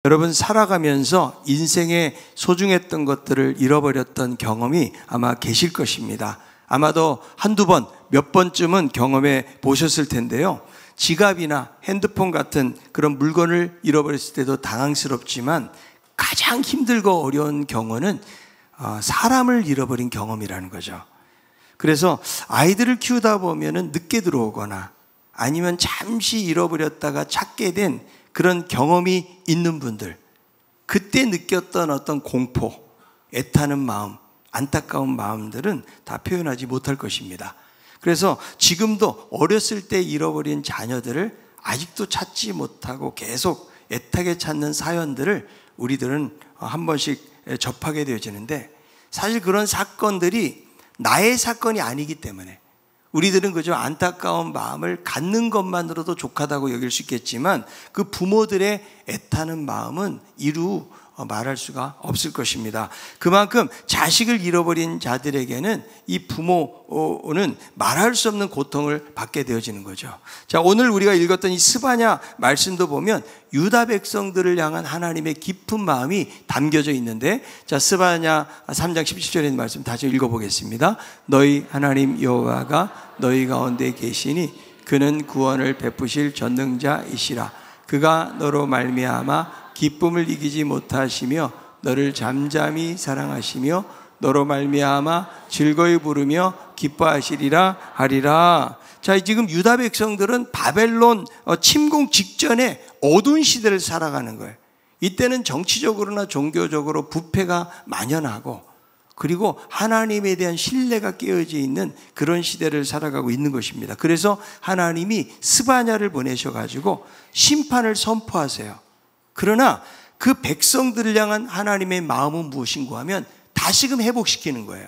여러분 살아가면서 인생에 소중했던 것들을 잃어버렸던 경험이 아마 계실 것입니다. 아마도 한두 번, 몇 번쯤은 경험해 보셨을 텐데요. 지갑이나 핸드폰 같은 그런 물건을 잃어버렸을 때도 당황스럽지만 가장 힘들고 어려운 경우는 사람을 잃어버린 경험이라는 거죠. 그래서 아이들을 키우다 보면은 늦게 들어오거나 아니면 잠시 잃어버렸다가 찾게 된 그런 경험이 있는 분들, 그때 느꼈던 어떤 공포, 애타는 마음, 안타까운 마음들은 다 표현하지 못할 것입니다. 그래서 지금도 어렸을 때 잃어버린 자녀들을 아직도 찾지 못하고 계속 애타게 찾는 사연들을 우리들은 한 번씩 접하게 되어지는데, 사실 그런 사건들이 나의 사건이 아니기 때문에 우리들은 그저 안타까운 마음을 갖는 것만으로도 족하다고 여길 수 있겠지만 그 부모들의 애타는 마음은 이루 말할 수가 없을 것입니다. 그만큼 자식을 잃어버린 자들에게는 이 부모는 말할 수 없는 고통을 받게 되어지는 거죠. 자, 오늘 우리가 읽었던 이 스바냐 말씀도 보면 유다 백성들을 향한 하나님의 깊은 마음이 담겨져 있는데, 자, 스바냐 3장 17절에 있는 말씀 다시 읽어보겠습니다. 너희 하나님 여호와가 너희 가운데 계시니 그는 구원을 베푸실 전능자이시라. 그가 너로 말미암아 기쁨을 이기지 못하시며 너를 잠잠히 사랑하시며 너로 말미암아 즐거이 부르며 기뻐하시리라 하리라. 자, 지금 유다 백성들은 바벨론 침공 직전에 어두운 시대를 살아가는 거예요. 이때는 정치적으로나 종교적으로 부패가 만연하고 그리고 하나님에 대한 신뢰가 깨어져 있는 그런 시대를 살아가고 있는 것입니다. 그래서 하나님이 스바냐를 보내셔가지고 심판을 선포하세요. 그러나 그 백성들을 향한 하나님의 마음은 무엇인가 하면 다시금 회복시키는 거예요.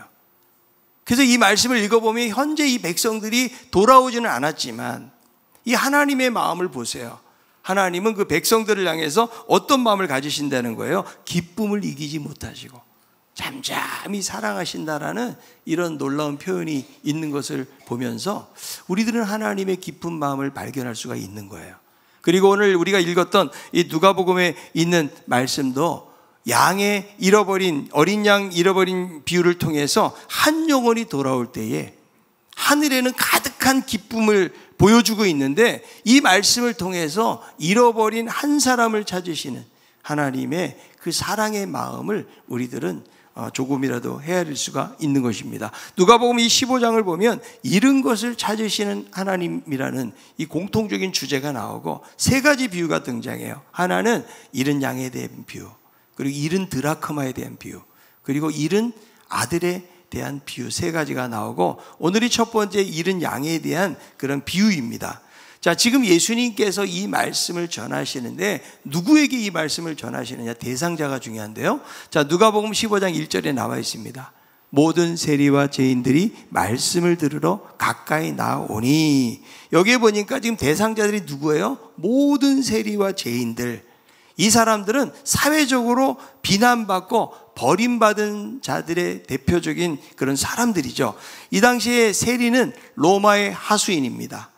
그래서 이 말씀을 읽어보면 현재 이 백성들이 돌아오지는 않았지만 이 하나님의 마음을 보세요. 하나님은 그 백성들을 향해서 어떤 마음을 가지신다는 거예요? 기쁨을 이기지 못하시고 잠잠히 사랑하신다라는 이런 놀라운 표현이 있는 것을 보면서 우리들은 하나님의 깊은 마음을 발견할 수가 있는 거예요. 그리고 오늘 우리가 읽었던 이 누가복음에 있는 말씀도 양의 잃어버린, 어린 양 잃어버린 비유를 통해서 한 영혼이 돌아올 때에 하늘에는 가득한 기쁨을 보여주고 있는데, 이 말씀을 통해서 잃어버린 한 사람을 찾으시는 하나님의 그 사랑의 마음을 우리들은 조금이라도 헤아릴 수가 있는 것입니다. 누가복음 이 15장을 보면 잃은 것을 찾으시는 하나님이라는 이 공통적인 주제가 나오고 세 가지 비유가 등장해요. 하나는 잃은 양에 대한 비유, 그리고 잃은 드라크마에 대한 비유, 그리고 잃은 아들에 대한 비유, 세 가지가 나오고 오늘이 첫 번째 잃은 양에 대한 그런 비유입니다. 자, 지금 예수님께서 이 말씀을 전하시는데 누구에게 이 말씀을 전하시느냐? 대상자가 중요한데요. 자, 누가복음 15장 1절에 나와 있습니다. 모든 세리와 죄인들이 말씀을 들으러 가까이 나오니. 여기에 보니까 지금 대상자들이 누구예요? 모든 세리와 죄인들. 이 사람들은 사회적으로 비난받고 버림받은 자들의 대표적인 그런 사람들이죠. 이 당시에 세리는 로마의 하수인입니다.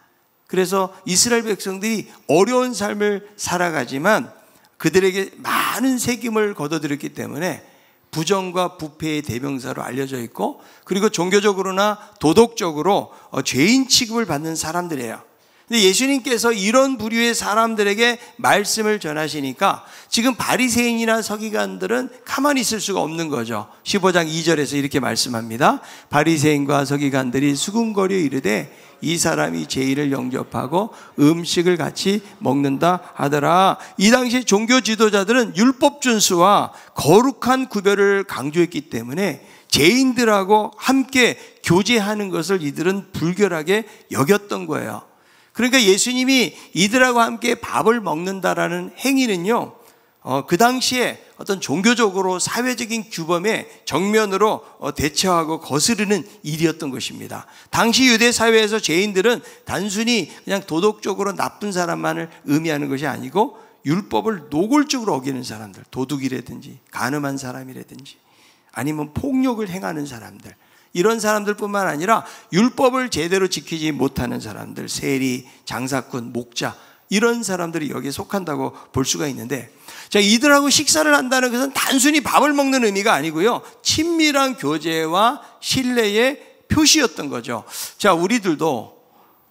그래서 이스라엘 백성들이 어려운 삶을 살아가지만 그들에게 많은 세금을 걷어들였기 때문에 부정과 부패의 대명사로 알려져 있고, 그리고 종교적으로나 도덕적으로 죄인 취급을 받는 사람들이에요. 근데 예수님께서 이런 부류의 사람들에게 말씀을 전하시니까 지금 바리새인이나 서기관들은 가만히 있을 수가 없는 거죠. 15장 2절에서 이렇게 말씀합니다. 바리새인과 서기관들이 수군거려 이르되 이 사람이 죄인을 영접하고 음식을 같이 먹는다 하더라. 이 당시 종교 지도자들은 율법 준수와 거룩한 구별을 강조했기 때문에 죄인들하고 함께 교제하는 것을 이들은 불결하게 여겼던 거예요. 그러니까 예수님이 이들하고 함께 밥을 먹는다라는 행위는요, 그 당시에 어떤 종교적으로 사회적인 규범에 정면으로 대처하고 거스르는 일이었던 것입니다. 당시 유대 사회에서 죄인들은 단순히 그냥 도덕적으로 나쁜 사람만을 의미하는 것이 아니고 율법을 노골적으로 어기는 사람들, 도둑이라든지 간음한 사람이라든지 아니면 폭력을 행하는 사람들, 이런 사람들뿐만 아니라 율법을 제대로 지키지 못하는 사람들, 세리, 장사꾼, 목자, 이런 사람들이 여기에 속한다고 볼 수가 있는데, 자, 이들하고 식사를 한다는 것은 단순히 밥을 먹는 의미가 아니고요, 친밀한 교제와 신뢰의 표시였던 거죠. 자, 우리들도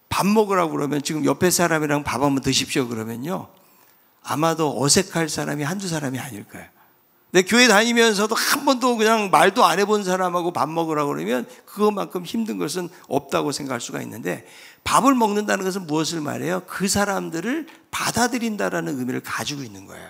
밥 먹으라고 그러면 지금 옆에 사람이랑 밥 한번 드십시오 그러면요, 아마도 어색할 사람이 한두 사람이 아닐 거예요. 근데 교회 다니면서도 한 번도 그냥 말도 안 해본 사람하고 밥 먹으라고 그러면 그것만큼 힘든 것은 없다고 생각할 수가 있는데, 밥을 먹는다는 것은 무엇을 말해요? 그 사람들을 받아들인다라는 의미를 가지고 있는 거예요.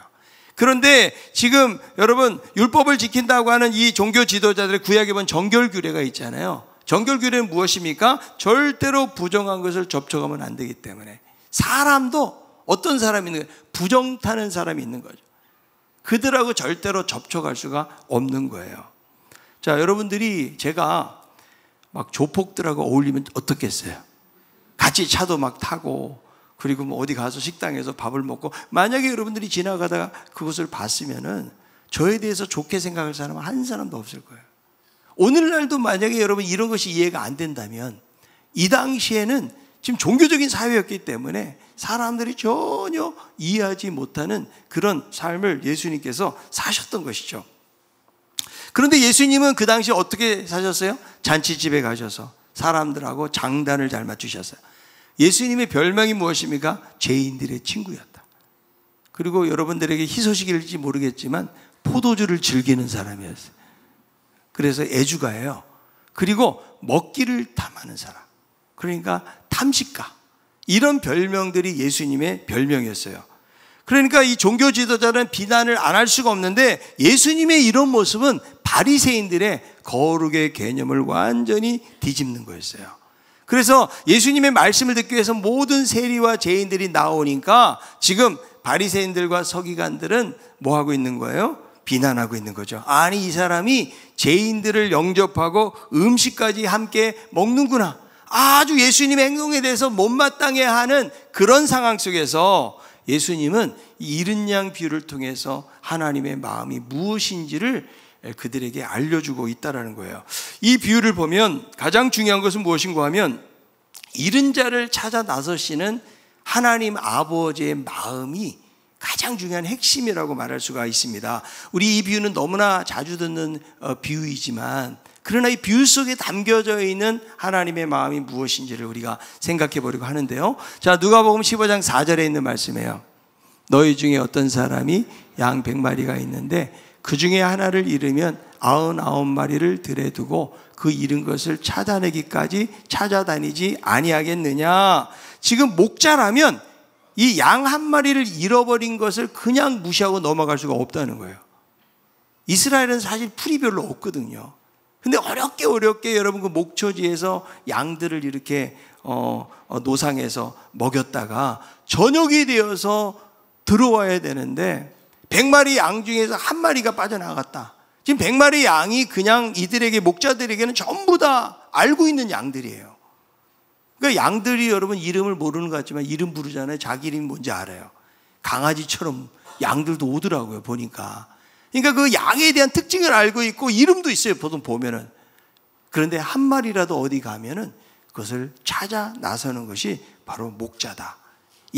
그런데 지금 여러분, 율법을 지킨다고 하는 이 종교 지도자들의 구약에 보면 정결규례가 있잖아요. 정결규례는 무엇입니까? 절대로 부정한 것을 접촉하면 안 되기 때문에, 사람도 어떤 사람이 있는 거예요? 부정 타는 사람이 있는 거죠. 그들하고 절대로 접촉할 수가 없는 거예요. 자, 여러분들이 제가 막 조폭들하고 어울리면 어떻겠어요? 같이 차도 막 타고, 그리고 뭐 어디 가서 식당에서 밥을 먹고, 만약에 여러분들이 지나가다가 그것을 봤으면은 저에 대해서 좋게 생각할 사람은 한 사람도 없을 거예요. 오늘날도 만약에 여러분 이런 것이 이해가 안 된다면, 이 당시에는 지금 종교적인 사회였기 때문에 사람들이 전혀 이해하지 못하는 그런 삶을 예수님께서 사셨던 것이죠. 그런데 예수님은 그 당시 어떻게 사셨어요? 잔치집에 가셔서 사람들하고 장단을 잘 맞추셨어요. 예수님의 별명이 무엇입니까? 죄인들의 친구였다. 그리고 여러분들에게 희소식일지 모르겠지만 포도주를 즐기는 사람이었어요. 그래서 애주가예요. 그리고 먹기를 탐하는 사람, 그러니까 탐식가, 이런 별명들이 예수님의 별명이었어요. 그러니까 이 종교 지도자는 비난을 안 할 수가 없는데, 예수님의 이런 모습은 바리새인들의 거룩의 개념을 완전히 뒤집는 거였어요. 그래서 예수님의 말씀을 듣기 위해서 모든 세리와 죄인들이 나오니까 지금 바리새인들과 서기관들은 뭐 하고 있는 거예요? 비난하고 있는 거죠. 아니, 이 사람이 죄인들을 영접하고 음식까지 함께 먹는구나. 아주 예수님의 행동에 대해서 못마땅해 하는 그런 상황 속에서 예수님은 이 이른 양 비유를 통해서 하나님의 마음이 무엇인지를 그들에게 알려주고 있다는 거예요. 이 비유를 보면 가장 중요한 것은 무엇인가 하면, 잃은 자를 찾아 나서시는 하나님 아버지의 마음이 가장 중요한 핵심이라고 말할 수가 있습니다. 우리 이 비유는 너무나 자주 듣는 비유이지만, 그러나 이 비유 속에 담겨져 있는 하나님의 마음이 무엇인지를 우리가 생각해 보려고 하는데요. 자, 누가복음 15장 4절에 있는 말씀이에요. 너희 중에 어떤 사람이 양 100마리가 있는데 그 중에 하나를 잃으면 99마리를 들에 두고 그 잃은 것을 찾아내기까지 찾아다니지 아니하겠느냐. 지금 목자라면 이 양 한 마리를 잃어버린 것을 그냥 무시하고 넘어갈 수가 없다는 거예요. 이스라엘은 사실 풀이 별로 없거든요. 근데 어렵게 여러분 그 목초지에서 양들을 이렇게 노상에서 먹였다가 저녁이 되어서 들어와야 되는데 100마리 양 중에서 한 마리가 빠져나갔다. 지금 100마리 양이 그냥 이들에게, 목자들에게는 전부 다 알고 있는 양들이에요. 그러니까 양들이 여러분 이름을 모르는 것 같지만 이름 부르잖아요. 자기 이름이 뭔지 알아요. 강아지처럼 양들도 오더라고요, 보니까. 그러니까 그 양에 대한 특징을 알고 있고 이름도 있어요, 보통 보면은. 그런데 한 마리라도 어디 가면은 그것을 찾아 나서는 것이 바로 목자다.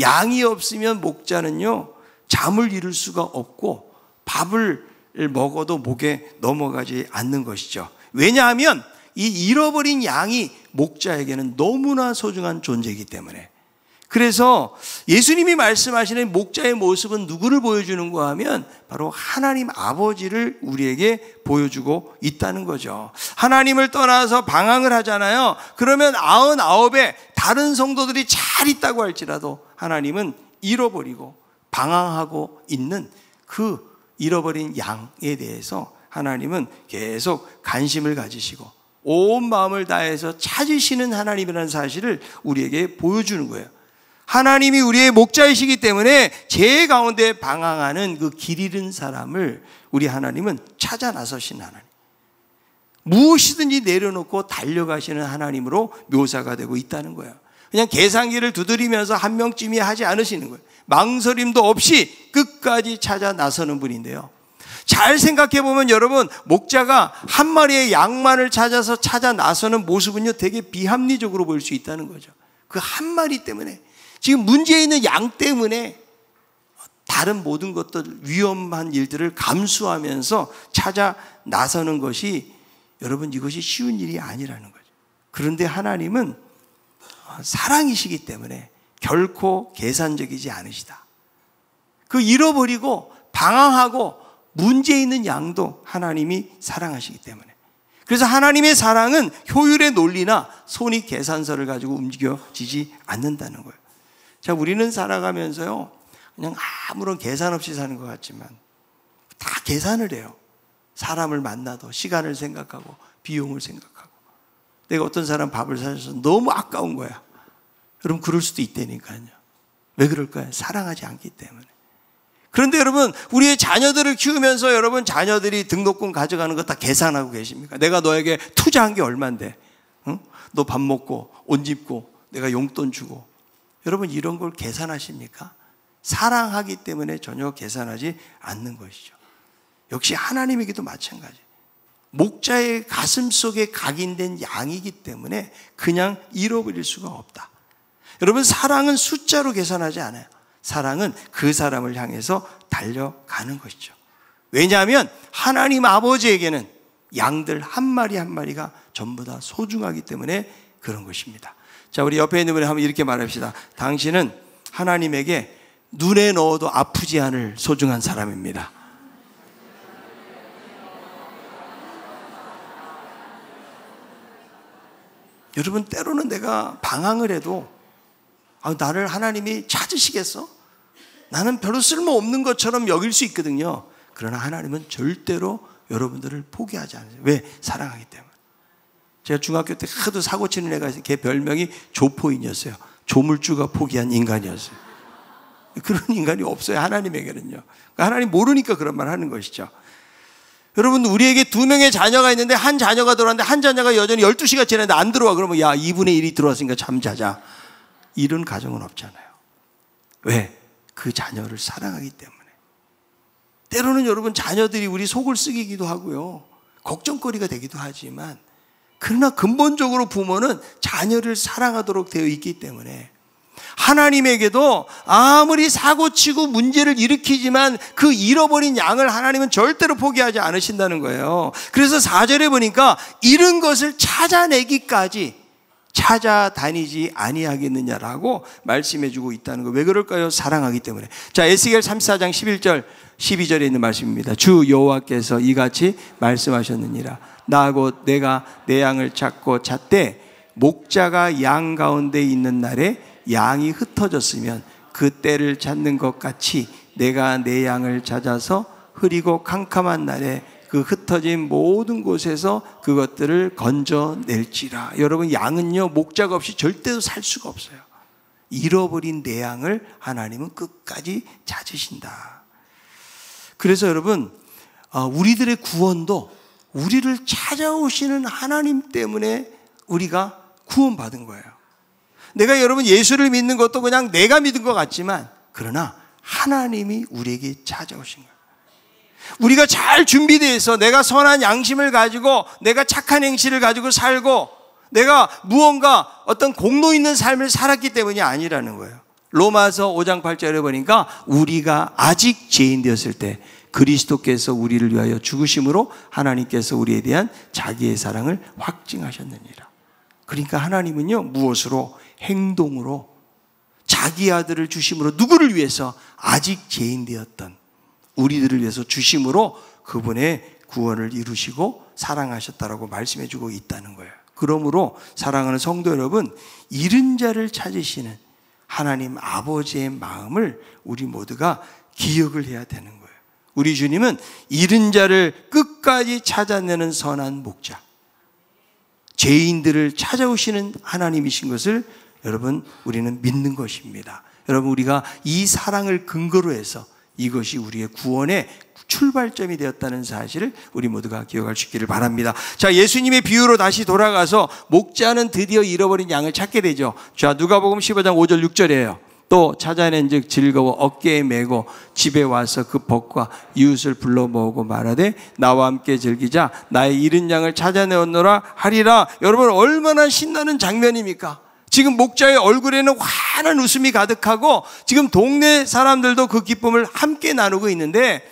양이 없으면 목자는요, 잠을 이룰 수가 없고 밥을 먹어도 목에 넘어가지 않는 것이죠. 왜냐하면 이 잃어버린 양이 목자에게는 너무나 소중한 존재이기 때문에. 그래서 예수님이 말씀하시는 목자의 모습은 누구를 보여주는가 하면 바로 하나님 아버지를 우리에게 보여주고 있다는 거죠. 하나님을 떠나서 방황을 하잖아요. 그러면 99에 다른 성도들이 잘 있다고 할지라도 하나님은 잃어버리고 방황하고 있는 그 잃어버린 양에 대해서 하나님은 계속 관심을 가지시고 온 마음을 다해서 찾으시는 하나님이라는 사실을 우리에게 보여주는 거예요. 하나님이 우리의 목자이시기 때문에 죄 가운데 방황하는 그 길 잃은 사람을 우리 하나님은 찾아 나서신 하나님, 무엇이든지 내려놓고 달려가시는 하나님으로 묘사가 되고 있다는 거예요. 그냥 계산기를 두드리면서 한 명쯤이 하지 않으시는 거예요. 망설임도 없이 끝까지 찾아 나서는 분인데요. 잘 생각해 보면 여러분, 목자가 한 마리의 양만을 찾아 나서는 모습은요 되게 비합리적으로 보일 수 있다는 거죠. 그 한 마리 때문에 지금 문제 있는 양 때문에 다른 모든 것들, 위험한 일들을 감수하면서 찾아 나서는 것이, 여러분, 이것이 쉬운 일이 아니라는 거죠. 그런데 하나님은 사랑이시기 때문에 결코 계산적이지 않으시다. 그 잃어버리고 방황하고 문제 있는 양도 하나님이 사랑하시기 때문에. 그래서 하나님의 사랑은 효율의 논리나 손익 계산서를 가지고 움직여지지 않는다는 거예요. 자, 우리는 살아가면서요, 그냥 아무런 계산 없이 사는 것 같지만 다 계산을 해요. 사람을 만나도 시간을 생각하고 비용을 생각하고. 내가 어떤 사람 밥을 사줘서 너무 아까운 거야. 여러분, 그럴 수도 있다니까요. 왜 그럴까요? 사랑하지 않기 때문에. 그런데 여러분, 우리의 자녀들을 키우면서 여러분, 자녀들이 등록금 가져가는 거 다 계산하고 계십니까? 내가 너에게 투자한 게 얼만데, 응? 너 밥 먹고 옷 입고 내가 용돈 주고. 여러분, 이런 걸 계산하십니까? 사랑하기 때문에 전혀 계산하지 않는 것이죠. 역시 하나님에게도 마찬가지. 목자의 가슴 속에 각인된 양이기 때문에 그냥 잃어버릴 수가 없다. 여러분, 사랑은 숫자로 계산하지 않아요. 사랑은 그 사람을 향해서 달려가는 것이죠. 왜냐하면 하나님 아버지에게는 양들 한 마리 한 마리가 전부 다 소중하기 때문에 그런 것입니다. 자, 우리 옆에 있는 분이 한번 이렇게 말합시다. 당신은 하나님에게 눈에 넣어도 아프지 않을 소중한 사람입니다. 여러분, 때로는 내가 방황을 해도 나를 하나님이 찾으시겠어? 나는 별로 쓸모없는 것처럼 여길 수 있거든요. 그러나 하나님은 절대로 여러분들을 포기하지 않으세요. 왜? 사랑하기 때문에. 제가 중학교 때 하도 사고 치는 애가 있어요. 걔 별명이 조포인이었어요. 조물주가 포기한 인간이었어요. 그런 인간이 없어요, 하나님에게는요. 하나님 모르니까 그런 말 하는 것이죠. 여러분, 우리에게 2명의 자녀가 있는데 한 자녀가 들어왔는데 한 자녀가 여전히 12시가 지났는데 안 들어와. 그러면 야, 2분의 1이 들어왔으니까 잠자자. 이런 가정은 없잖아요. 왜? 그 자녀를 사랑하기 때문에. 때로는 여러분, 자녀들이 우리 속을 썩이기도 하고요, 걱정거리가 되기도 하지만, 그러나 근본적으로 부모는 자녀를 사랑하도록 되어 있기 때문에 하나님에게도 아무리 사고치고 문제를 일으키지만 그 잃어버린 양을 하나님은 절대로 포기하지 않으신다는 거예요. 그래서 4절에 보니까 잃은 것을 찾아내기까지 찾아다니지 아니하겠느냐라고 말씀해주고 있다는 거. 왜 그럴까요? 사랑하기 때문에. 자, 에스겔 34장 11절 12절에 있는 말씀입니다. 주 여호와께서 이같이 말씀하셨느니라. 나 곧 내가 내 양을 찾고 찾되 목자가 양 가운데 있는 날에 양이 흩어졌으면 그 때를 찾는 것 같이 내가 내 양을 찾아서 흐리고 캄캄한 날에 그 흩어진 모든 곳에서 그것들을 건져낼지라. 여러분, 양은요, 목자가 없이 절대로 살 수가 없어요. 잃어버린 내 양을 하나님은 끝까지 찾으신다. 그래서 여러분, 우리들의 구원도 우리를 찾아오시는 하나님 때문에 우리가 구원받은 거예요. 내가 여러분 예수를 믿는 것도 그냥 내가 믿은 것 같지만, 그러나 하나님이 우리에게 찾아오신 거예요. 우리가 잘 준비되어 있어 내가 선한 양심을 가지고 내가 착한 행실을 가지고 살고 내가 무언가 어떤 공로 있는 삶을 살았기 때문이 아니라는 거예요. 로마서 5장 8절에 보니까 우리가 아직 죄인 되었을 때 그리스도께서 우리를 위하여 죽으심으로 하나님께서 우리에 대한 자기의 사랑을 확증하셨느니라. 그러니까 하나님은요, 무엇으로? 행동으로 자기 아들을 주심으로 누구를 위해서? 아직 죄인 되었던 우리들을 위해서 주심으로 그분의 구원을 이루시고 사랑하셨다라고 말씀해주고 있다는 거예요. 그러므로 사랑하는 성도 여러분, 잃은 자를 찾으시는 하나님 아버지의 마음을 우리 모두가 기억을 해야 되는 거예요. 우리 주님은 잃은 자를 끝까지 찾아내는 선한 목자, 죄인들을 찾아오시는 하나님이신 것을 여러분, 우리는 믿는 것입니다. 여러분, 우리가 이 사랑을 근거로 해서 이것이 우리의 구원의 출발점이 되었다는 사실을 우리 모두가 기억할 수 있기를 바랍니다. 자, 예수님의 비유로 다시 돌아가서 목자는 드디어 잃어버린 양을 찾게 되죠. 자, 누가복음 15장 5절 6절이에요. 또 찾아낸즉 즐거워 어깨에 메고 집에 와서 그 벗과 이웃을 불러 모으고 말하되 나와 함께 즐기자 나의 잃은 양을 찾아내었노라 하리라. 여러분, 얼마나 신나는 장면입니까? 지금 목자의 얼굴에는 환한 웃음이 가득하고 지금 동네 사람들도 그 기쁨을 함께 나누고 있는데,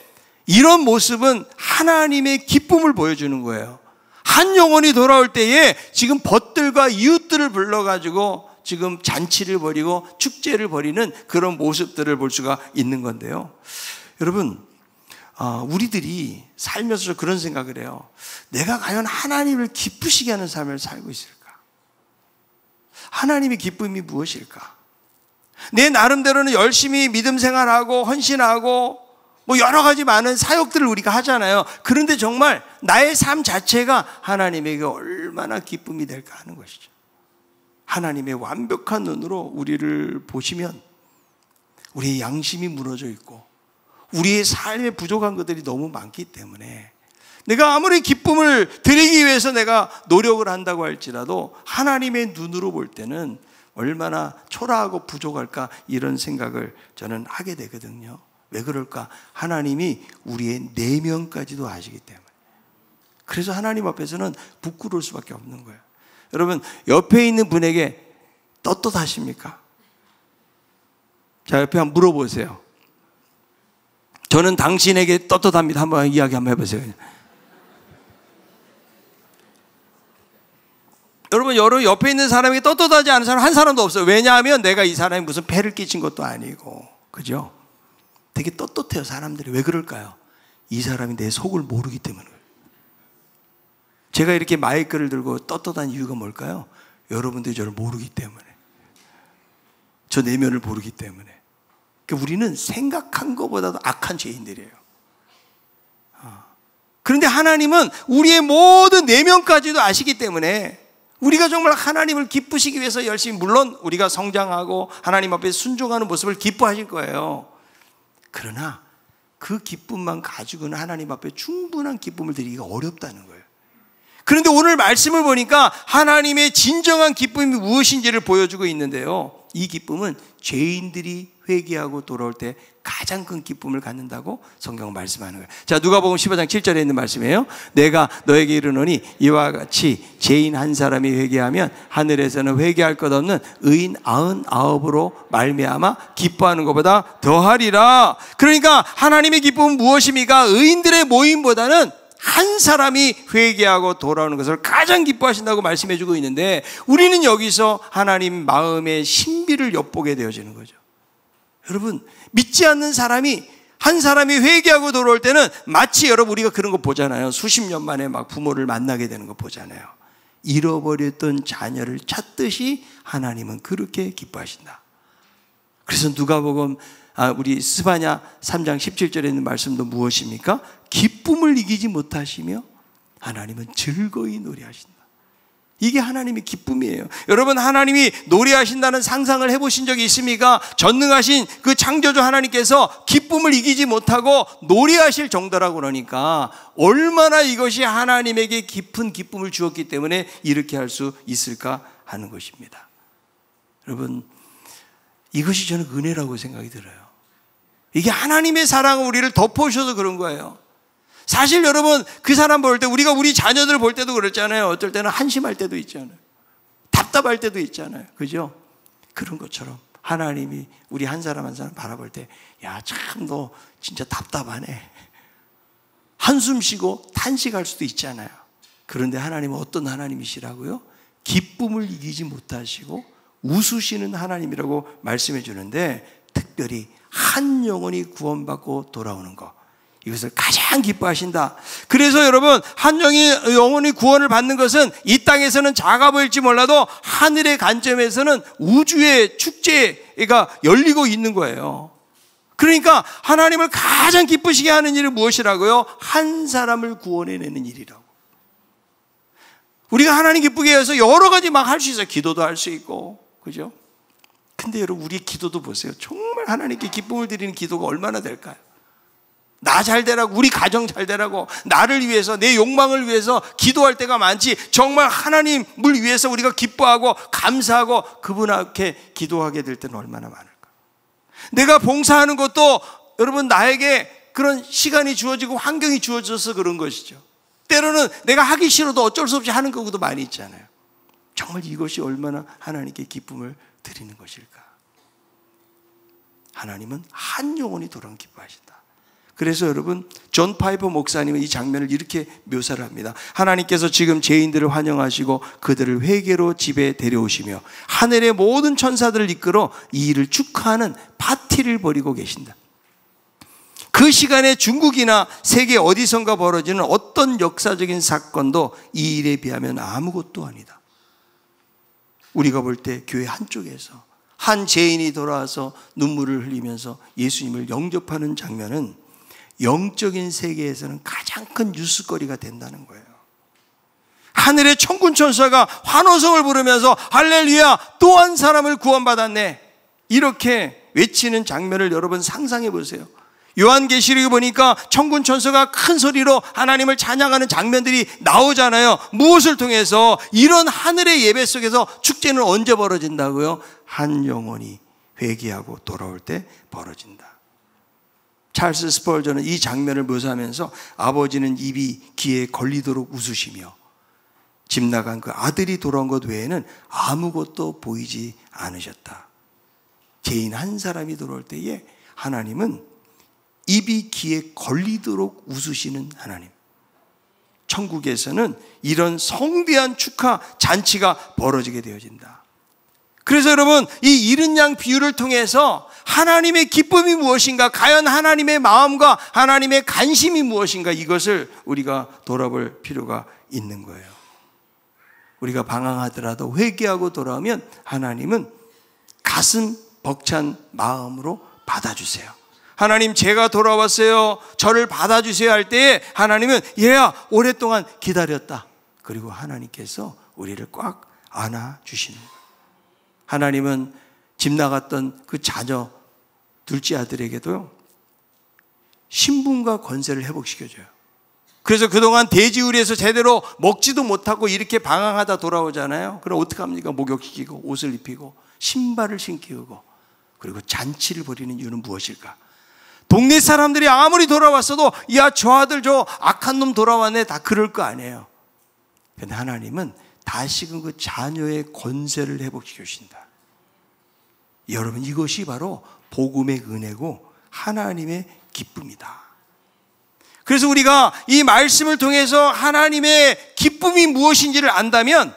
이런 모습은 하나님의 기쁨을 보여주는 거예요. 한 영혼이 돌아올 때에 지금 벗들과 이웃들을 불러가지고 지금 잔치를 벌이고 축제를 벌이는 그런 모습들을 볼 수가 있는 건데요. 여러분, 우리들이 살면서 그런 생각을 해요. 내가 과연 하나님을 기쁘시게 하는 삶을 살고 있을까? 하나님의 기쁨이 무엇일까? 내 나름대로는 열심히 믿음 생활하고 헌신하고 뭐 여러 가지 많은 사역들을 우리가 하잖아요. 그런데 정말 나의 삶 자체가 하나님에게 얼마나 기쁨이 될까 하는 것이죠. 하나님의 완벽한 눈으로 우리를 보시면 우리의 양심이 무너져 있고 우리의 삶에 부족한 것들이 너무 많기 때문에 내가 아무리 기쁨을 드리기 위해서 내가 노력을 한다고 할지라도 하나님의 눈으로 볼 때는 얼마나 초라하고 부족할까, 이런 생각을 저는 하게 되거든요. 왜 그럴까? 하나님이 우리의 내면까지도 아시기 때문에. 그래서 하나님 앞에서는 부끄러울 수밖에 없는 거예요. 여러분, 옆에 있는 분에게 떳떳하십니까? 자, 옆에 한번 물어보세요. 저는 당신에게 떳떳합니다. 한번 이야기 한번 해보세요. 여러분, 옆에 있는 사람에게 떳떳하지 않은 사람 한 사람도 없어요. 왜냐하면 내가 이 사람이 무슨 폐를 끼친 것도 아니고, 그죠? 되게 떳떳해요, 사람들이. 왜 그럴까요? 이 사람이 내 속을 모르기 때문에. 제가 이렇게 마이크를 들고 떳떳한 이유가 뭘까요? 여러분들이 저를 모르기 때문에. 저 내면을 모르기 때문에. 그러니까 우리는 생각한 것보다도 악한 죄인들이에요. 그런데 하나님은 우리의 모든 내면까지도 아시기 때문에 우리가 정말 하나님을 기쁘시기 위해서 열심히, 물론 우리가 성장하고 하나님 앞에 순종하는 모습을 기뻐하실 거예요. 그러나 그 기쁨만 가지고는 하나님 앞에 충분한 기쁨을 드리기가 어렵다는 거예요. 그런데 오늘 말씀을 보니까 하나님의 진정한 기쁨이 무엇인지를 보여주고 있는데요. 이 기쁨은 죄인들이 회개하고 돌아올 때 가장 큰 기쁨을 갖는다고 성경은 말씀하는 거예요. 자, 누가복음 15장 7절에 있는 말씀이에요. 내가 너에게 이르노니 이와 같이 죄인 한 사람이 회개하면 하늘에서는 회개할 것 없는 의인 99으로 말미암아 기뻐하는 것보다 더하리라. 그러니까 하나님의 기쁨은 무엇입니까? 의인들의 모임보다는 한 사람이 회개하고 돌아오는 것을 가장 기뻐하신다고 말씀해 주고 있는데, 우리는 여기서 하나님 마음의 신비를 엿보게 되어지는 거죠. 여러분, 믿지 않는 사람이, 한 사람이 회개하고 돌아올 때는 마치, 여러분 우리가 그런 거 보잖아요. 수십 년 만에 막 부모를 만나게 되는 거 보잖아요. 잃어버렸던 자녀를 찾듯이 하나님은 그렇게 기뻐하신다. 그래서 누가복음 우리 스바냐 3장 17절에 있는 말씀도 무엇입니까? 기쁨을 이기지 못하시며 하나님은 즐거이 노래하신다. 이게 하나님의 기쁨이에요. 여러분, 하나님이 노래하신다는 상상을 해보신 적이 있습니까? 전능하신 그 창조주 하나님께서 기쁨을 이기지 못하고 노래하실 정도라고 그러니까 얼마나 이것이 하나님에게 깊은 기쁨을 주었기 때문에 이렇게 할 수 있을까 하는 것입니다. 여러분, 이것이 저는 은혜라고 생각이 들어요. 이게 하나님의 사랑은 우리를 덮어주셔서 그런 거예요. 사실 여러분, 그 사람 볼 때, 우리가 우리 자녀들 볼 때도 그렇잖아요. 어떨 때는 한심할 때도 있잖아요. 답답할 때도 있잖아요. 그죠? 그런 것처럼 하나님이 우리 한 사람 한 사람 바라볼 때, 야, 참 너 진짜 답답하네. 한숨 쉬고 탄식할 수도 있잖아요. 그런데 하나님은 어떤 하나님이시라고요? 기쁨을 이기지 못하시고 웃으시는 하나님이라고 말씀해 주는데, 특별히 한 영혼이 구원받고 돌아오는 것, 이것을 가장 기뻐하신다. 그래서 여러분, 한 영혼이 구원을 받는 것은 이 땅에서는 작아 보일지 몰라도 하늘의 관점에서는 우주의 축제가 열리고 있는 거예요. 그러니까 하나님을 가장 기쁘시게 하는 일은 무엇이라고요? 한 사람을 구원해내는 일이라고. 우리가 하나님 기쁘게 해서 여러 가지 막 할 수 있어요. 기도도 할 수 있고, 그죠? 근데 여러분, 우리 기도도 보세요. 정말 하나님께 기쁨을 드리는 기도가 얼마나 될까요? 나 잘 되라고, 우리 가정 잘 되라고, 나를 위해서, 내 욕망을 위해서 기도할 때가 많지, 정말 하나님을 위해서 우리가 기뻐하고 감사하고 그분 앞에 기도하게 될 때는 얼마나 많을까. 내가 봉사하는 것도 여러분, 나에게 그런 시간이 주어지고 환경이 주어져서 그런 것이죠. 때로는 내가 하기 싫어도 어쩔 수 없이 하는 경우도 많이 있잖아요. 정말 이것이 얼마나 하나님께 기쁨을 드리는 것일까? 하나님은 한 영혼이 돌아오면 기뻐하신다. 그래서 여러분, 존 파이퍼 목사님은 이 장면을 이렇게 묘사를 합니다. 하나님께서 지금 죄인들을 환영하시고 그들을 회개로 집에 데려오시며 하늘의 모든 천사들을 이끌어 이 일을 축하하는 파티를 벌이고 계신다. 그 시간에 중국이나 세계 어디선가 벌어지는 어떤 역사적인 사건도 이 일에 비하면 아무것도 아니다. 우리가 볼 때 교회 한쪽에서 한 죄인이 돌아와서 눈물을 흘리면서 예수님을 영접하는 장면은 영적인 세계에서는 가장 큰 뉴스거리가 된다는 거예요. 하늘의 천군 천사가 환호성을 부르면서 할렐루야, 또 한 사람을 구원받았네, 이렇게 외치는 장면을 여러분 상상해 보세요. 요한계시록에 보니까 천군 천사가 큰 소리로 하나님을 찬양하는 장면들이 나오잖아요. 무엇을 통해서? 이런 하늘의 예배 속에서 축제는 언제 벌어진다고요? 한 영혼이 회개하고 돌아올 때 벌어진다. 찰스 스펄전은 이 장면을 묘사하면서 아버지는 입이 귀에 걸리도록 웃으시며 집 나간 그 아들이 돌아온 것 외에는 아무것도 보이지 않으셨다. 죄인 한 사람이 돌아올 때에 하나님은 입이 귀에 걸리도록 웃으시는 하나님. 천국에서는 이런 성대한 축하 잔치가 벌어지게 되어진다. 그래서 여러분, 이 이른 양 비유를 통해서 하나님의 기쁨이 무엇인가, 과연 하나님의 마음과 하나님의 관심이 무엇인가, 이것을 우리가 돌아볼 필요가 있는 거예요. 우리가 방황하더라도 회개하고 돌아오면 하나님은 가슴 벅찬 마음으로 받아주세요. 하나님, 제가 돌아왔어요, 저를 받아주세요 할 때에 하나님은 얘야 오랫동안 기다렸다. 그리고 하나님께서 우리를 꽉 안아주시는 거예요. 하나님은 집 나갔던 그 자녀 둘째 아들에게도 신분과 권세를 회복시켜줘요. 그래서 그동안 돼지우리에서 제대로 먹지도 못하고 이렇게 방황하다 돌아오잖아요. 그럼 어떻게 합니까? 목욕시키고 옷을 입히고 신발을 신기고, 그리고 잔치를 벌이는 이유는 무엇일까? 동네 사람들이 아무리 돌아왔어도 야, 저 아들 저 악한 놈 돌아왔네, 다 그럴 거 아니에요. 그런데 하나님은 다시금 그 자녀의 권세를 회복시켜 주신다. 여러분, 이것이 바로 복음의 은혜고 하나님의 기쁨이다. 그래서 우리가 이 말씀을 통해서 하나님의 기쁨이 무엇인지를 안다면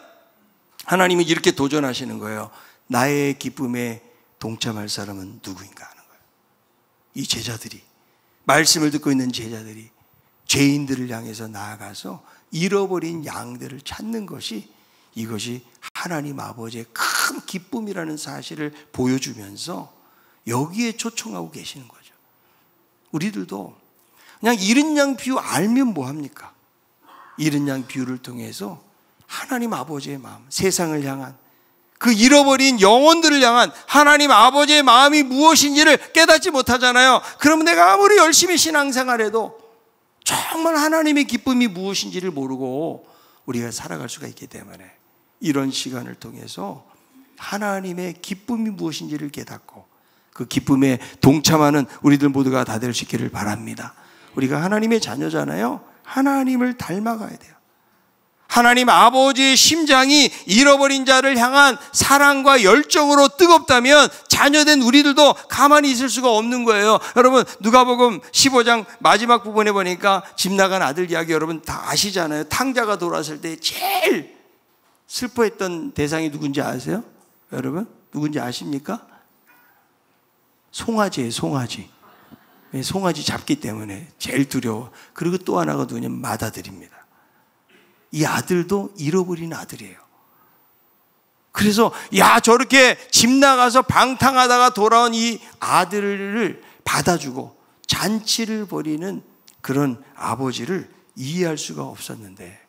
하나님은 이렇게 도전하시는 거예요. 나의 기쁨에 동참할 사람은 누구인가 하는 거예요. 이 제자들이, 말씀을 듣고 있는 제자들이 죄인들을 향해서 나아가서 잃어버린 양들을 찾는 것이, 이것이 하나님 아버지의 큰 기쁨이라는 사실을 보여주면서 여기에 초청하고 계시는 거죠. 우리들도 그냥 이른 양 비유 알면 뭐합니까? 이른 양 비유를 통해서 하나님 아버지의 마음, 세상을 향한, 그 잃어버린 영혼들을 향한 하나님 아버지의 마음이 무엇인지를 깨닫지 못하잖아요. 그러면 내가 아무리 열심히 신앙생활해도 정말 하나님의 기쁨이 무엇인지를 모르고 우리가 살아갈 수가 있기 때문에 이런 시간을 통해서 하나님의 기쁨이 무엇인지를 깨닫고 그 기쁨에 동참하는 우리들 모두가 다 될 수 있기를 바랍니다. 우리가 하나님의 자녀잖아요. 하나님을 닮아가야 돼요. 하나님 아버지의 심장이 잃어버린 자를 향한 사랑과 열정으로 뜨겁다면 자녀된 우리들도 가만히 있을 수가 없는 거예요. 여러분, 누가복음 15장 마지막 부분에 보니까 집 나간 아들 이야기 여러분 다 아시잖아요. 탕자가 돌아왔을 때 제일 슬퍼했던 대상이 누군지 아세요? 여러분, 누군지 아십니까? 송아지예요. 송아지. 송아지 잡기 때문에 제일 두려워. 그리고 또 하나가 누구냐면 맏아들입니다. 이 아들도 잃어버린 아들이에요. 그래서 야, 저렇게 집 나가서 방탕하다가 돌아온 이 아들을 받아주고 잔치를 벌이는 그런 아버지를 이해할 수가 없었는데,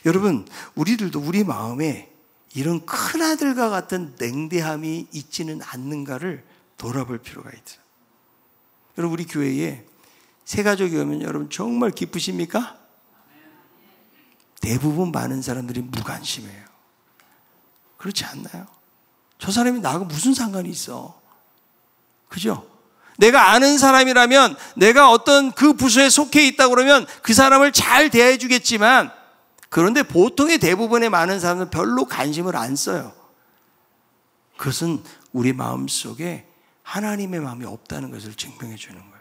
여러분, 우리들도 우리 마음에 이런 큰아들과 같은 냉대함이 있지는 않는가를 돌아볼 필요가 있어요. 여러분, 우리 교회에 새 가족이 오면 여러분 정말 기쁘십니까? 대부분 많은 사람들이 무관심해요. 그렇지 않나요? 저 사람이 나하고 무슨 상관이 있어? 그죠? 내가 아는 사람이라면, 내가 어떤 그 부서에 속해 있다 그러면 그 사람을 잘 대해 주겠지만, 그런데 보통의 대부분의 많은 사람들은 별로 관심을 안 써요. 그것은 우리 마음속에 하나님의 마음이 없다는 것을 증명해 주는 거예요.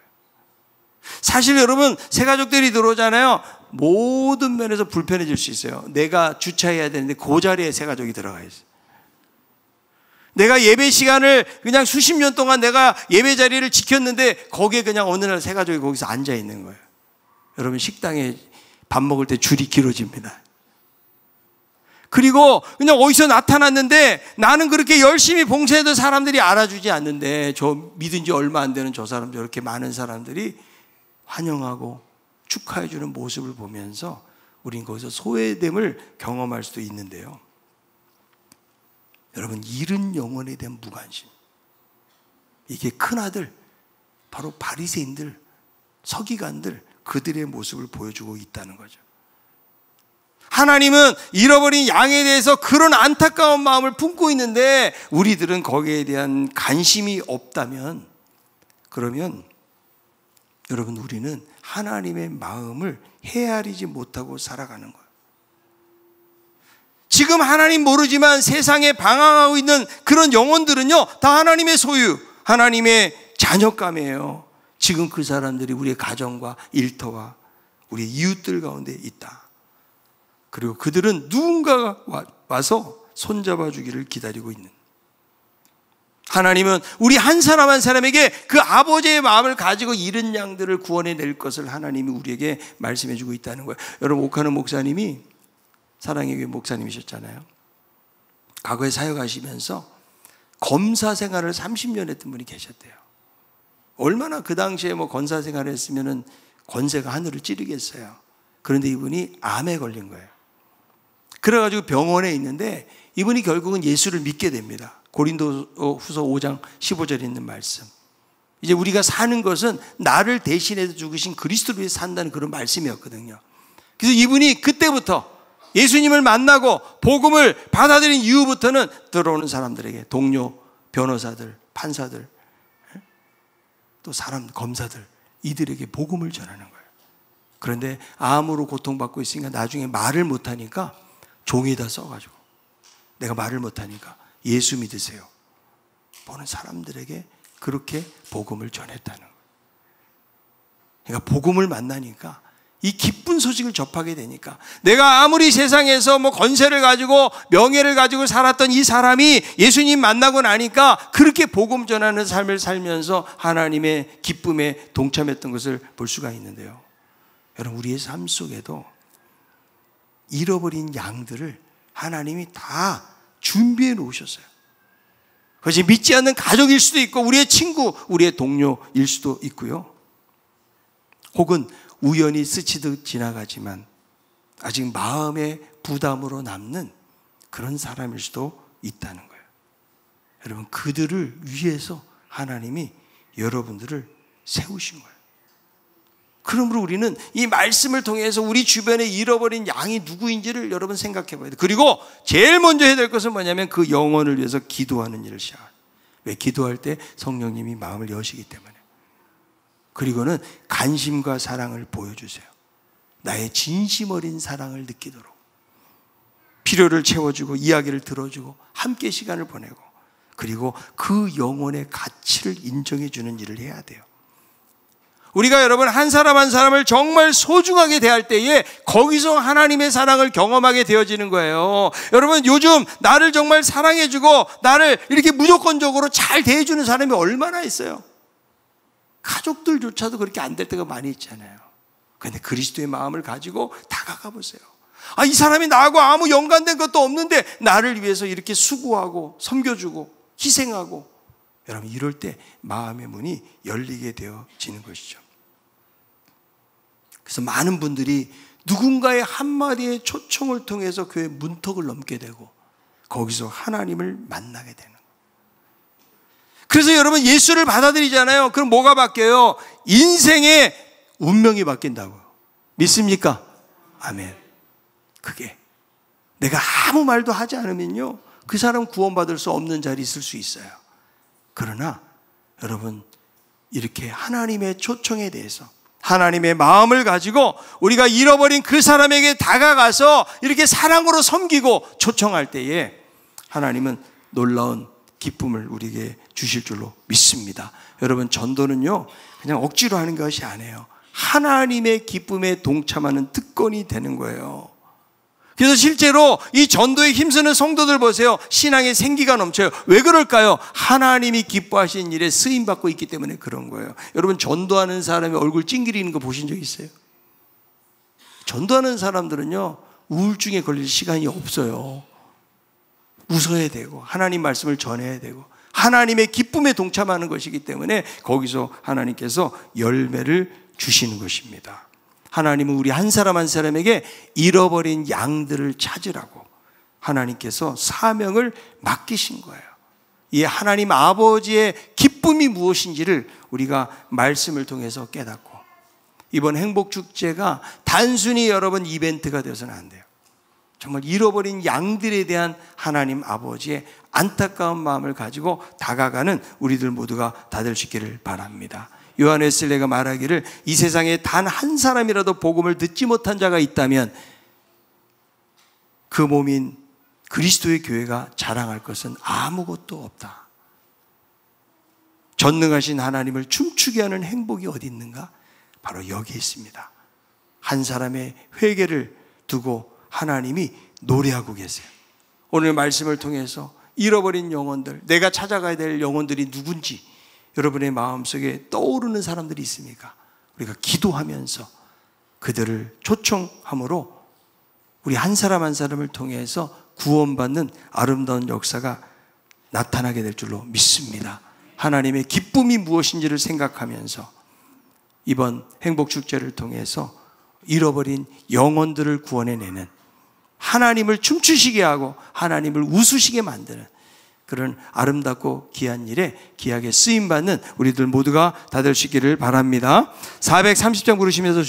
사실 여러분, 새 가족들이 들어오잖아요. 모든 면에서 불편해질 수 있어요. 내가 주차해야 되는데 그 자리에 새 가족이 들어가 있어요. 내가 예배 시간을 그냥 수십 년 동안 내가 예배 자리를 지켰는데 거기에 그냥 어느 날 새 가족이 거기서 앉아 있는 거예요. 여러분, 식당에 밥 먹을 때 줄이 길어집니다. 그리고 그냥 어디서 나타났는데 나는 그렇게 열심히 봉사해도 사람들이 알아주지 않는데 저 믿은 지 얼마 안 되는 저 사람, 저렇게 많은 사람들이 환영하고 축하해주는 모습을 보면서 우린 거기서 소외됨을 경험할 수도 있는데요. 여러분, 잃은 영혼에 대한 무관심, 이게 큰아들, 바로 바리새인들, 서기관들, 그들의 모습을 보여주고 있다는 거죠. 하나님은 잃어버린 양에 대해서 그런 안타까운 마음을 품고 있는데 우리들은 거기에 대한 관심이 없다면, 그러면 여러분, 우리는 하나님의 마음을 헤아리지 못하고 살아가는 거예요. 지금 하나님 모르지만 세상에 방황하고 있는 그런 영혼들은요, 다 하나님의 소유, 하나님의 자녀감이에요. 지금 그 사람들이 우리의 가정과 일터와 우리의 이웃들 가운데 있다. 그리고 그들은 누군가가 와서 손잡아 주기를 기다리고 있는, 하나님은 우리 한 사람 한 사람에게 그 아버지의 마음을 가지고 잃은 양들을 구원해 낼 것을 하나님이 우리에게 말씀해 주고 있다는 거예요. 여러분, 오카는 목사님이 사랑의 교회 목사님이셨잖아요. 과거에 사역하시면서 검사 생활을 30년 했던 분이 계셨대요. 얼마나 그 당시에 권사 생활을 했으면은 권세가 하늘을 찌르겠어요. 그런데 이분이 암에 걸린 거예요. 그래가지고 병원에 있는데 이분이 결국은 예수를 믿게 됩니다. 고린도후서 5장 15절에 있는 말씀. 이제 우리가 사는 것은 나를 대신해서 죽으신 그리스도를 위해 산다는 그런 말씀이었거든요. 그래서 이분이 그때부터 예수님을 만나고 복음을 받아들인 이후부터는 들어오는 사람들에게, 동료, 변호사들, 판사들, 또 사람, 검사들, 이들에게 복음을 전하는 거예요. 그런데 암으로 고통받고 있으니까 나중에 말을 못하니까 종이에다 써가지고, 내가 말을 못하니까 예수 믿으세요 보는 사람들에게 그렇게 복음을 전했다는 거예요. 그러니까 복음을 만나니까, 이 기쁜 소식을 접하게 되니까, 내가 아무리 세상에서 권세를 가지고 명예를 가지고 살았던 이 사람이 예수님 만나고 나니까 그렇게 복음 전하는 삶을 살면서 하나님의 기쁨에 동참했던 것을 볼 수가 있는데요. 여러분, 우리의 삶 속에도 잃어버린 양들을 하나님이 다 준비해 놓으셨어요. 그것이 믿지 않는 가족일 수도 있고, 우리의 친구, 우리의 동료일 수도 있고요. 혹은 우연히 스치듯 지나가지만 아직 마음의 부담으로 남는 그런 사람일 수도 있다는 거예요. 여러분, 그들을 위해서 하나님이 여러분들을 세우신 거예요. 그러므로 우리는 이 말씀을 통해서 우리 주변에 잃어버린 양이 누구인지를 여러분 생각해 봐야 돼요. 그리고 제일 먼저 해야 될 것은 뭐냐면 그 영혼을 위해서 기도하는 일을 시작해요. 왜? 기도할 때 성령님이 마음을 여시기 때문에. 그리고는 관심과 사랑을 보여주세요. 나의 진심 어린 사랑을 느끼도록 필요를 채워주고 이야기를 들어주고 함께 시간을 보내고, 그리고 그 영혼의 가치를 인정해 주는 일을 해야 돼요. 우리가 여러분 한 사람 한 사람을 정말 소중하게 대할 때에 거기서 하나님의 사랑을 경험하게 되어지는 거예요. 여러분, 요즘 나를 정말 사랑해주고 나를 이렇게 무조건적으로 잘 대해주는 사람이 얼마나 있어요. 가족들조차도 그렇게 안 될 때가 많이 있잖아요. 그런데 그리스도의 마음을 가지고 다가가 보세요. 이 사람이 나하고 아무 연관된 것도 없는데 나를 위해서 이렇게 수고하고 섬겨주고 희생하고, 여러분, 이럴 때 마음의 문이 열리게 되어지는 것이죠. 그래서 많은 분들이 누군가의 한마디의 초청을 통해서 교회 문턱을 넘게 되고 거기서 하나님을 만나게 되는 거예요. 그래서 여러분, 예수를 받아들이잖아요. 그럼 뭐가 바뀌어요? 인생의 운명이 바뀐다고요. 믿습니까? 아멘. 그게 내가 아무 말도 하지 않으면요, 그 사람 구원받을 수 없는 자리에 있을 수 있어요. 그러나 여러분, 이렇게 하나님의 초청에 대해서 하나님의 마음을 가지고 우리가 잃어버린 그 사람에게 다가가서 이렇게 사랑으로 섬기고 초청할 때에 하나님은 놀라운 기쁨을 우리에게 주실 줄로 믿습니다. 여러분, 전도는요 그냥 억지로 하는 것이 아니에요. 하나님의 기쁨에 동참하는 특권이 되는 거예요. 그래서 실제로 이 전도에 힘쓰는 성도들 보세요. 신앙의 생기가 넘쳐요. 왜 그럴까요? 하나님이 기뻐하시는 일에 쓰임받고 있기 때문에 그런 거예요. 여러분, 전도하는 사람이 얼굴 찡그리는 거 보신 적 있어요? 전도하는 사람들은요 우울증에 걸릴 시간이 없어요. 웃어야 되고 하나님 말씀을 전해야 되고 하나님의 기쁨에 동참하는 것이기 때문에 거기서 하나님께서 열매를 주시는 것입니다. 하나님은 우리 한 사람 한 사람에게 잃어버린 양들을 찾으라고 하나님께서 사명을 맡기신 거예요. 이 하나님 아버지의 기쁨이 무엇인지를 우리가 말씀을 통해서 깨닫고, 이번 행복축제가 단순히 여러분 이벤트가 되어서는 안 돼요. 정말 잃어버린 양들에 대한 하나님 아버지의 안타까운 마음을 가지고 다가가는 우리들 모두가 다 될 수 있기를 바랍니다. 요한 웨슬레가 말하기를 이 세상에 단 한 사람이라도 복음을 듣지 못한 자가 있다면 그 몸인 그리스도의 교회가 자랑할 것은 아무것도 없다. 전능하신 하나님을 춤추게 하는 행복이 어디 있는가? 바로 여기 있습니다. 한 사람의 회개를 두고 하나님이 노래하고 계세요. 오늘 말씀을 통해서 잃어버린 영혼들, 내가 찾아가야 될 영혼들이 누군지 여러분의 마음속에 떠오르는 사람들이 있습니까? 우리가 기도하면서 그들을 초청함으로 우리 한 사람 한 사람을 통해서 구원받는 아름다운 역사가 나타나게 될 줄로 믿습니다. 하나님의 기쁨이 무엇인지를 생각하면서 이번 행복축제를 통해서 잃어버린 영혼들을 구원해내는, 하나님을 춤추시게 하고 하나님을 웃으시게 만드는 그런 아름답고 귀한 일에 귀하게 쓰임받는 우리들 모두가 다 될 수 있기를 바랍니다. 430장 부르시면서